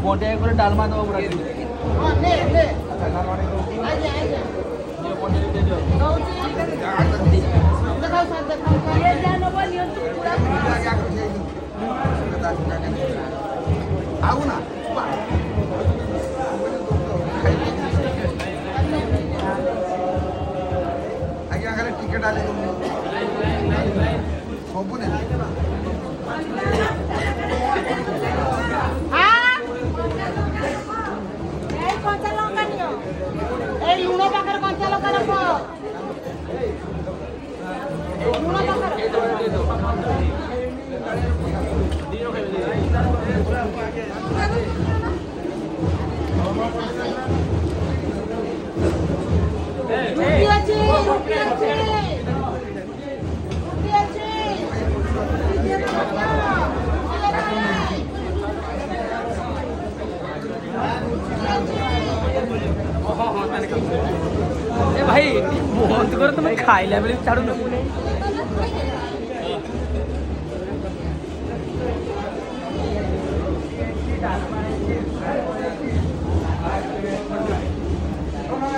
বটে করে ডালমা দেবো পুরা ହଁ ନେ ନେ আচ্ছা ডালমা ଆଜ୍ଞା ଆଜ୍ଞା দিয়ে বটে দিয়ে দিও ଦଉଛି ଦେଖାଉ ସାର୍ ଦେଖାଉ ये जा नब नियंतु पूरा ଆଉ ନା ଆଜ୍ଞା ଖାଲି ଟିକେଟ୍ ଆଣି ସବୁ ନେବି এই কঞ্চা লঙ্কা নিও এই লুণ পাখের কঞ্চা লঙ্কা রখ লুণ পাখের রুটি আছে রুটি আছে রুটি আছে এ ভাই বন্ধ করে তুমি খাইলা বলে ছাড়ু না Dale,